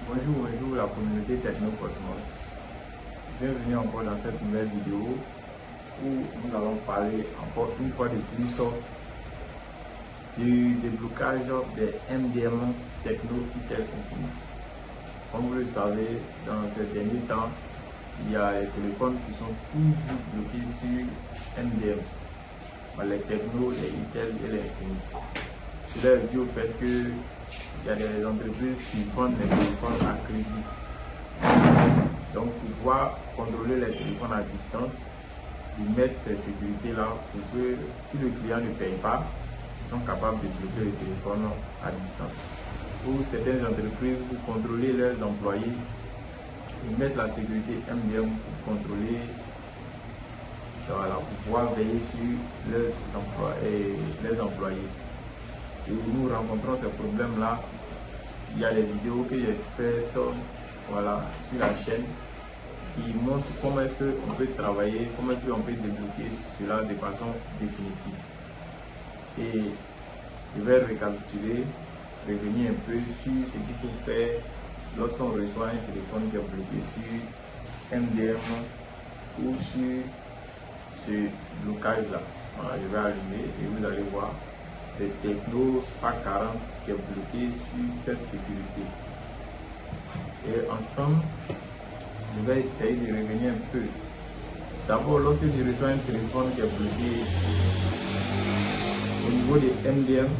Bonjour la communauté Technocosmos. Bienvenue encore dans cette nouvelle vidéo où nous allons parler encore une fois de plus du déblocage des MDM Tecno Itel Infinix. Comme vous le savez, dans ces derniers temps, il y a les téléphones qui sont toujours bloqués sur MDM. Les Tecno, les Itel et les Infinix. Cela est dû au fait que il y a des entreprises qui vendent les téléphones à crédit. Donc, pour pouvoir contrôler les téléphones à distance, ils mettent ces sécurités-là pour que si le client ne paye pas, ils sont capables de bloquer le téléphone à distance. Pour certaines entreprises, pour contrôler leurs employés, ils mettent la sécurité MDM pour contrôler, pour pouvoir veiller sur leurs employés. Et nous rencontrons ces problèmes-là. Il y a des vidéos que j'ai faites sur la chaîne qui montrent comment est-ce qu'on peut travailler, comment est-ce qu'on peut débloquer cela de façon définitive. Et je vais récapituler, revenir un peu sur ce qu'il faut faire lorsqu'on reçoit un téléphone qui est bloqué sur MDM ou sur ce blocage-là. Voilà, je vais allumer et vous allez voir. C'est Tecno Spark 40 qui est bloqué sur cette sécurité. Et ensemble, je vais essayer de revenir un peu. D'abord, lorsque je reçois un téléphone qui est bloqué au niveau des MDM,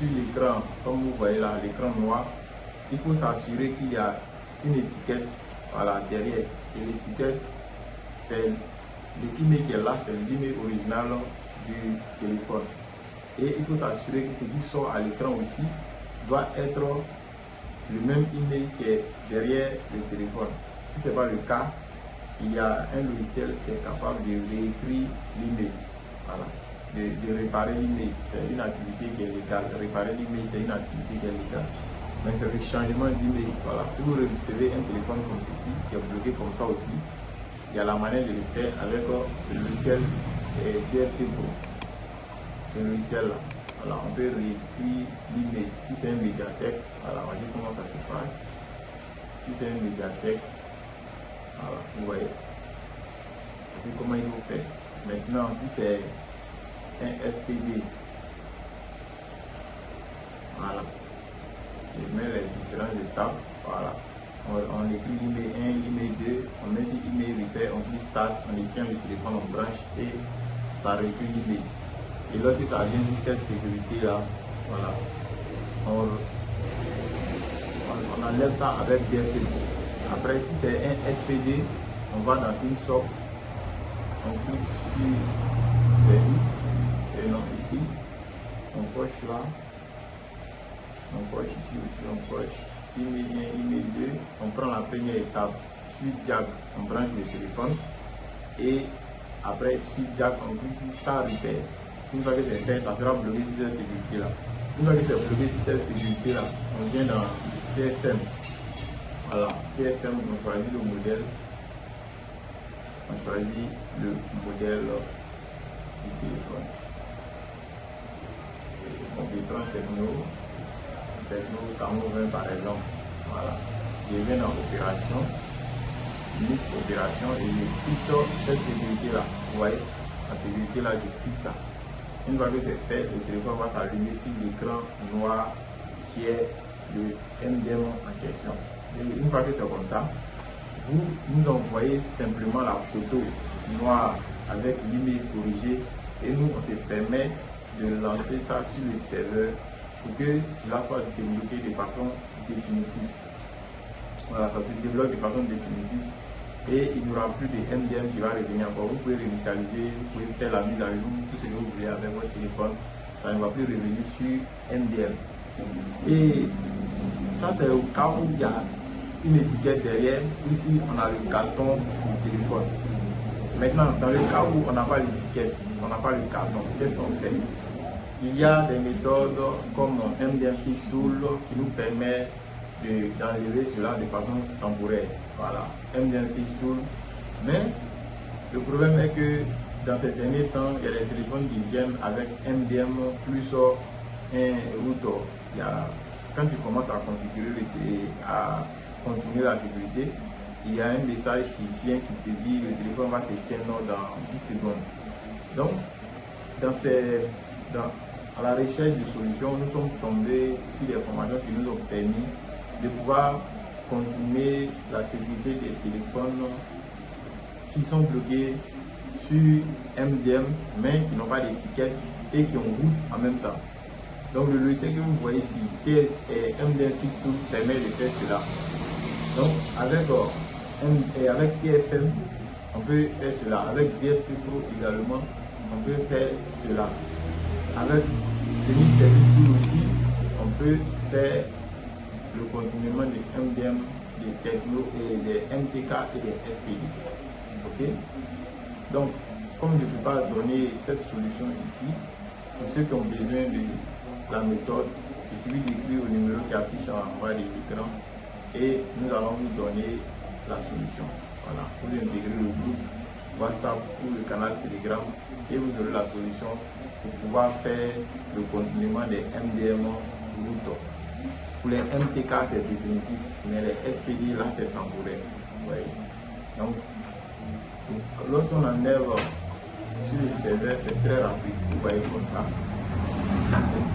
sur l'écran, comme vous voyez là, l'écran noir, il faut s'assurer qu'il y a une étiquette derrière. Et l'étiquette, c'est l'email qui est là, c'est l'email original du téléphone. Et il faut s'assurer que ce qui sort à l'écran aussi doit être le même email qui est derrière le téléphone. Si ce n'est pas le cas, il y a un logiciel qui est capable de réécrire l'email, de réparer l'email. C'est une activité qui est légale. Réparer l'email, c'est une activité qui est légale. Mais c'est le changement d'email. Si vous recevez un téléphone comme ceci, qui est bloqué comme ça aussi, il y a la manière de le faire avec le logiciel DFT Pro. Ce logiciel-là. On peut réécrire l'email. Si c'est un médiathèque, on va dire comment ça se passe. Si c'est un médiathèque, vous voyez. C'est comment il faut faire. Maintenant, si c'est un SPD, je mets les différentes étapes. On écrit l'email 1, l'email 2, on met sur email repair, on clique start, on éteint le téléphone, on branche et ça réécrit l'email. Et lorsque ça vient sur cette sécurité-là, on enlève ça avec DFT. Après, si c'est un SPD, on va dans une SOC, on clique sur service, et non ici, on coche là, on coche ici aussi, on coche email 1, email 2, on prend la première étape, suite jack, on branche le téléphone, et après suite jack, on clique sur start repair. Une fois que c'est fait, ça sera bloqué sur cette sécurité-là. Une fois que c'est bloqué sur cette sécurité-là, on vient dans TFM. TFM, on choisit le modèle. On choisit le modèle du téléphone. Compétence Tecno Camon 20 par exemple. Je viens dans opération, mix opération et je fixe cette sécurité-là. Vous voyez, la sécurité-là, je fixe ça. Une fois que c'est fait, le téléphone va s'allumer sur l'écran noir qui est le MDM en question. Et une fois que c'est comme ça, vous nous envoyez simplement la photo noire avec l'email corrigé et nous on se permet de lancer ça sur le serveur pour que cela soit débloqué de façon définitive. Ça se débloque de façon définitive. Et il n'y aura plus de MDM qui va revenir encore. Vous pouvez réinitialiser, vous pouvez faire la mise à jour, tout ce que vous voulez avec votre téléphone. Ça ne va plus revenir sur MDM. Et ça, c'est au cas où il y a une étiquette derrière, ou si on a le carton du téléphone. Maintenant, dans le cas où on n'a pas l'étiquette, on n'a pas le carton, qu'est-ce qu'on fait? Il y a des méthodes comme MDM Fix Tool qui nous permet d'enlever cela de façon temporaire. MDM Fix Tool. Mais le problème est que dans ces derniers temps, il y a des téléphones qui viennent avec MDM plus un routeur. Quand tu commences à configurer continuer la sécurité, il y a un message qui vient qui te dit le téléphone va s'éteindre dans 10 secondes. Donc, à la recherche de solutions, nous sommes tombés sur des formations qui nous ont permis de pouvoir continuer la sécurité des téléphones qui sont bloqués sur MDM, mais qui n'ont pas d'étiquette et qui ont route en même temps. Donc le logiciel que vous voyez ici, qui est MDM Fix Tool, permet de faire cela. Donc avec TFM, on peut faire cela. Avec DFP Pro également, on peut faire cela. Avec Phoenix Service Tool aussi, on peut faire le continuement des MDM, des Techno et des MTK et des SPD. Ok? Donc, comme je ne peux pas donner cette solution ici, pour ceux qui ont besoin de la méthode, il suffit d'écrire au numéro qui affiche en bas de l'écran et nous allons vous donner la solution. Voilà, vous intégrez le groupe WhatsApp ou le canal Telegram et vous aurez la solution pour pouvoir faire le continuement des MDM route. Pour les MTK, c'est définitif, mais les SPD, là, c'est temporaire. Ouais. Donc, lorsqu'on enlève sur le serveur, c'est très rapide. Vous voyez comme ça.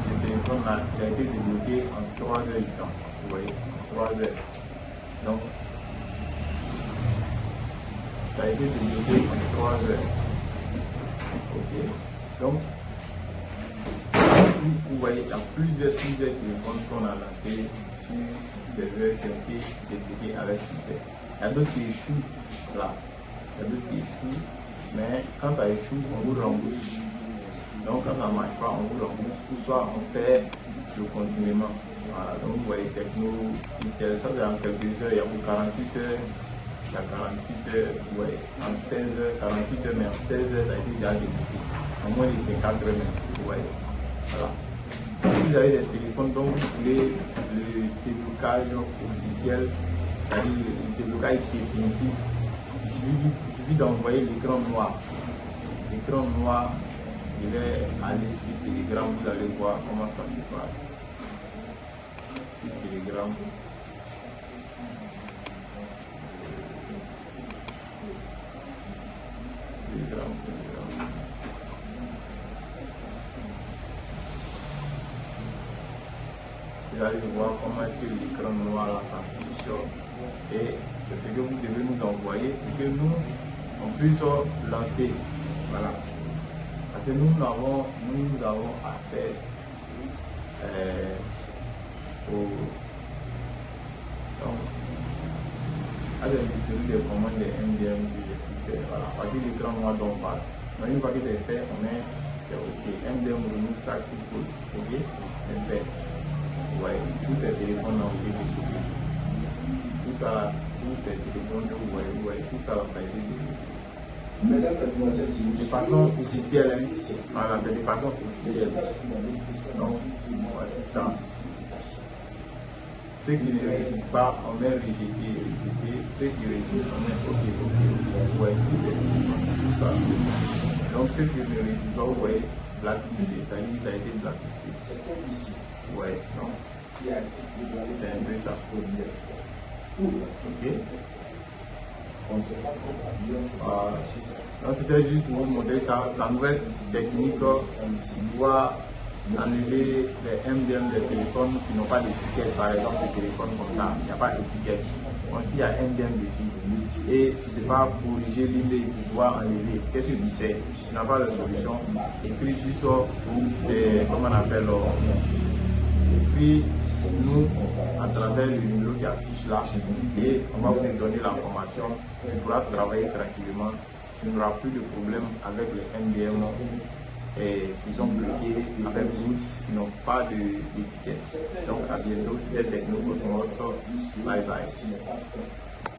Ce téléphone-là, il a été débloqué en 3 heures du temps. Vous voyez, en 3 heures. Donc, ça a été débloqué en 3 heures. Ok. Donc, vous voyez, il y a plusieurs téléphones qu'on a lancés sur le serveur qui ont été débloqués avec succès. Il y a d'autres qui échouent là. Il y a d'autres qui échouent, mais quand ça échoue, on vous rembourse. Donc quand ça ne marche pas, on vous rembourse, ou soit on fait le continuement. Voilà, donc vous voyez Techno, ça c'est en quelques heures, il y a pour 48 heures, il y a 48 heures, vous voyez, en 16 heures, 48 heures, mais en 16 heures, ça a été déjà débloqué. Au moins il était 4 heures même, vous voyez. Voilà. Si vous avez des téléphones dont vous voulez le déblocage officiel, c'est-à-dire le déblocage définitif, il suffit d'envoyer l'écran noir. L'écran noir, je vais aller sur Telegram, vous allez voir comment ça se passe. Sur Telegram. Telegram. Vous allez voir comment est-ce que l'écran noir là s'affiche. Et c'est ce que vous devez nous envoyer pour que nous, on puisse lancer. Voilà. Parce que nous avons accès à la série de commandes de MDM que j'ai pu faire. Voilà. Parce que l'écran noir dont on parle. Donc une fois que c'est fait, c'est OK. MDM remove successful. OK? C'est fait. Ouais, tous ces téléphones ont été débloqués. Tout ça, tous ces téléphones que vous voyez, tout ça a été débloqué. Mesdames, Mademoiselles, de façon officielle, voilà, c'est de façon officielle. Donc, voici ça. Ceux qui ne réussissent pas, on met rejeté. Ceux qui réussissent, on met OK. Vous voyez tout ça. Donc, ceux qui ne réussissent pas, vous voyez, blacklisté. Ça dit, ça a été blacklisté. c'est comme ici. Ouais, donc, Qui a été dévoilé c'est un peu ça. première fois. Pour la première fois. On ne sait pas comment bien faire ça. Donc c'était juste pour vous montrer ça. La nouvelle technique doit enlever les MDM des téléphones qui n'ont pas d'étiquette, par exemple des téléphones comme ça, il n'y a pas d'étiquette. Donc s'il y a MDM dessus et tu ne peux pas corriger l'idée, tu dois enlever. Qu'est-ce que tu fais? Tu n'as pas de solution. Écris juste comment on appelle puis nous, à travers le numéro qui affiche là, et on va vous donner l'information, tu pourras travailler tranquillement, tu n'auras plus de problème avec les MDM qui sont bloqués avec routes qui n'ont pas d'étiquette. Donc à bientôt, c'était Techno Cosmos, bye bye.